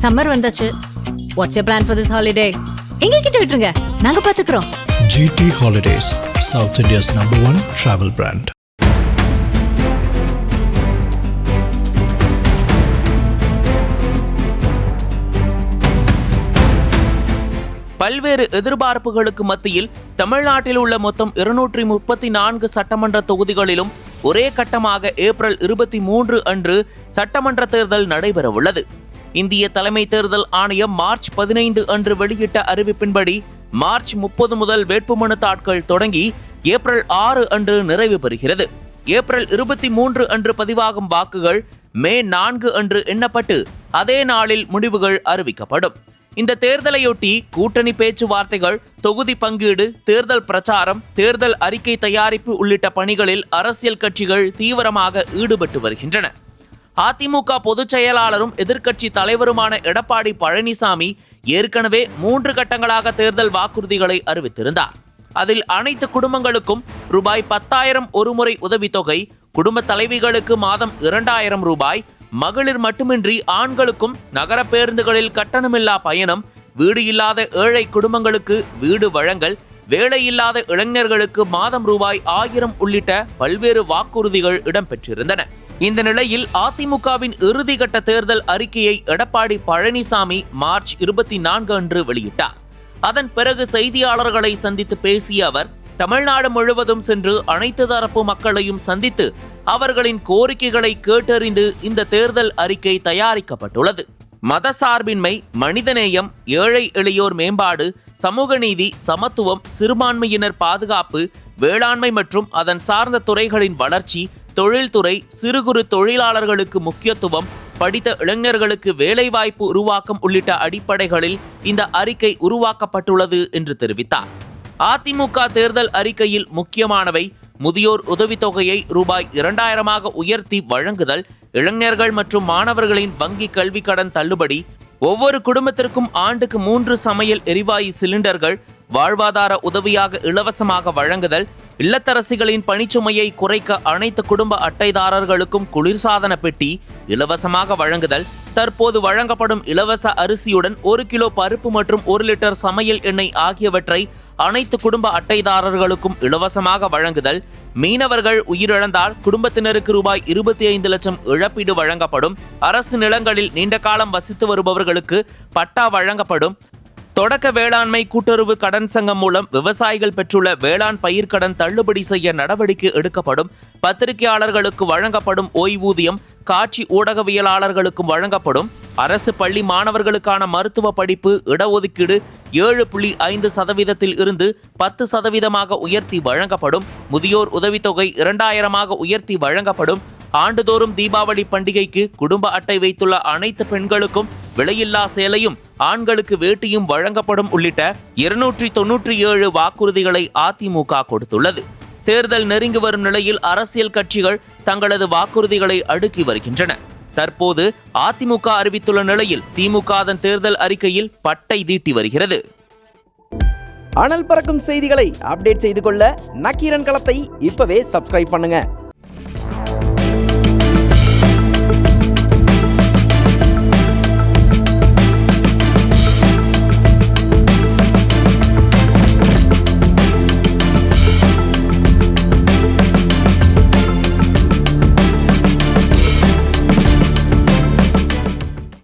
Summer வந்தாச்சு. What's your plan for this holiday? எங்க கிட்ட விட்டுருங்க, நாங்க பாத்துக்கிறோம். GT Holidays, South India's #1 travel brand. பல்வேறு எதிர்பார்ப்புகளுக்கு மத்தியில் தமிழ்நாட்டில் உள்ள மொத்தம் 234 சட்டமன்ற தொகுதிகளிலும் ஒரே கட்டமாக ஏப்ரல் 23 அன்று சட்டமன்ற தேர்தல் நடைபெறவுள்ளது. இந்திய தலைமை தேர்தல் ஆணையம் மார்ச் 15 அன்று வெளியிட்ட அறிவிப்பின்படி மார்ச் 30 முதல் வேட்புமனு தாக்கல் தொடங்கி ஏப்ரல் 6 அன்று நிறைவு பெறுகிறது. ஏப்ரல் 23 அன்று பதிவாகும் வாக்குகள் மே 4 அன்று எண்ணப்பட்டு அதே நாளில் முடிவுகள் அறிவிக்கப்படும். இந்த தேர்தலையொட்டி கூட்டணி பேச்சுவார்த்தைகள், தொகுதி பங்கீடு, தேர்தல் பிரச்சாரம், தேர்தல் அறிக்கை தயாரிப்பு உள்ளிட்ட பணிகளில் அரசியல் கட்சிகள் தீவிரமாக ஈடுபட்டு வருகின்றன. அதிமுக பொதுச் செயலாளரும் எதிர்க்கட்சி தலைவருமான எடப்பாடி பழனிசாமி ஏற்கனவே 3 கட்டங்களாக தேர்தல் வாக்குறுதிகளை அறிவித்திருந்தார். அதில் அனைத்து குடும்பங்களுக்கும் ரூபாய் 10,000 ஒருமுறை உதவித்தொகை, குடும்ப தலைவிகளுக்கு மாதம் 2,000 ரூபாய், மகளிர் மட்டுமின்றி ஆண்களுக்கும் நகர பேருந்துகளில் கட்டணமில்லா பயணம், வீடு இல்லாத ஏழை குடும்பங்களுக்கு வீடு வழங்கல், வேலையில்லாத இளைஞர்களுக்கு மாதம் ரூபாய் 1000 உள்ளிட்ட பல்வேறு வாக்குறுதிகள் இடம்பெற்றிருந்தன. இந்த நிலையில் அதிமுகவின் இறுதிக்கட்ட தேர்தல் அறிக்கையை எடப்பாடி பழனிசாமி மார்ச் 24 அன்று வெளியிட்டார். அதன் பிறகு செய்தியாளர்களை சந்தித்து பேசிய அவர், தமிழ்நாடு முழுவதும் சென்று அனைத்து தரப்பு மக்களையும் சந்தித்து அவர்களின் கோரிக்கைகளை கேட்டறிந்து இந்த தேர்தல் அறிக்கை தயாரிக்கப்பட்டுள்ளது. மதசார்பின்மை, மனிதநேயம், ஏழை எளியோர் மேம்பாடு, சமூக நீதி, சமத்துவம், சிறுபான்மையினர் பாதுகாப்பு, வேளாண்மை மற்றும் அதன் சார்ந்த துறைகளின் வளர்ச்சி, தொழில்துறை, சிறு குறு தொழிலாளர்களுக்கு முக்கியத்துவம், படித்த இளைஞர்களுக்கு வேலைவாய்ப்பு உருவாக்கம் உள்ளிட்ட அடிப்படைகளில் இந்த அறிக்கை உருவாக்கப்பட்டுள்ளது என்று தெரிவித்தார். அதிமுக தேர்தல் அறிக்கையில் முக்கியமானவை முதியோர் உதவித்தொகையை ரூபாய் 2,000 உயர்த்தி வழங்குதல், இளைஞர்கள் மற்றும் மாணவர்களின் வங்கி கல்வி கடன் தள்ளுபடி, ஒவ்வொரு குடும்பத்திற்கும் ஆண்டுக்கு 3 சமையல் எரிவாயு சிலிண்டர்கள் வாழ்வாதார உதவியாக இலவசமாக வழங்குதல், இல்லத்தரசிகளின் பணிச்சுமையை குறைக்க அனைத்து குடும்ப அட்டைதாரர்களுக்கும் குளிர்சாதன பெட்டி இலவசமாக வழங்குதல், தற்போது வழங்கப்படும் இலவச அரிசியுடன் 1 கிலோ பருப்பு மற்றும் 1 லிட்டர் சமையல் எண்ணெய் ஆகியவற்றை அனைத்து குடும்ப அட்டைதாரர்களுக்கும் இலவசமாக வழங்குதல், மீனவர்கள் உயிரிழந்தால் குடும்பத்தினருக்கு ரூபாய் 25 லட்சம் இழப்பீடு வழங்கப்படும், அரசு நிலங்களில் நீண்ட காலம் வசித்து வருபவர்களுக்கு பட்டா வழங்கப்படும், தொடக்க வேளாண்மை கூட்டுறவு கடன் சங்கம் மூலம் விவசாயிகள் பெற்றுள்ள வேளாண் பயிர்க்கடன் தள்ளுபடி செய்ய நடவடிக்கை எடுக்கப்படும், பத்திரிகையாளர்களுக்கு வழங்கப்படும் ஓய்வூதியம் காட்சி ஊடகவியலாளர்களுக்கும் வழங்கப்படும், அரசு பள்ளி மாணவர்களுக்கான மருத்துவ படிப்பு இடஒதுக்கீடு 7.5% இருந்து 10% உயர்த்தி வழங்கப்படும், முதியோர் உதவித்தொகை 2,000 உயர்த்தி வழங்கப்படும், ஆண்டுதோறும் தீபாவளி பண்டிகைக்கு குடும்ப அட்டை வைத்துள்ள அனைத்து பெண்களுக்கும் விலையில்லா சேலையும் ஆண்களுக்கு வேட்டியும் வழங்கப்படும் உள்ளிட்ட 297 வாக்குறுதிகளை அதிமுக கொடுத்துள்ளது. தேர்தல் நெருங்கி வரும் நிலையில் அரசியல் கட்சிகள் தங்களது வாக்குறுதிகளை அடுக்கி வருகின்றன. தற்போது அதிமுக அறிவித்துள்ள நிலையில் திமுக அதன் தேர்தல் அறிக்கையில் பட்டை தீட்டி வருகிறது. அனல் பறக்கும் செய்திகளை அப்டேட் செய்து கொள்ள நக்கீரன் களத்தை இப்பவே சப்ஸ்கிரைப் பண்ணுங்க.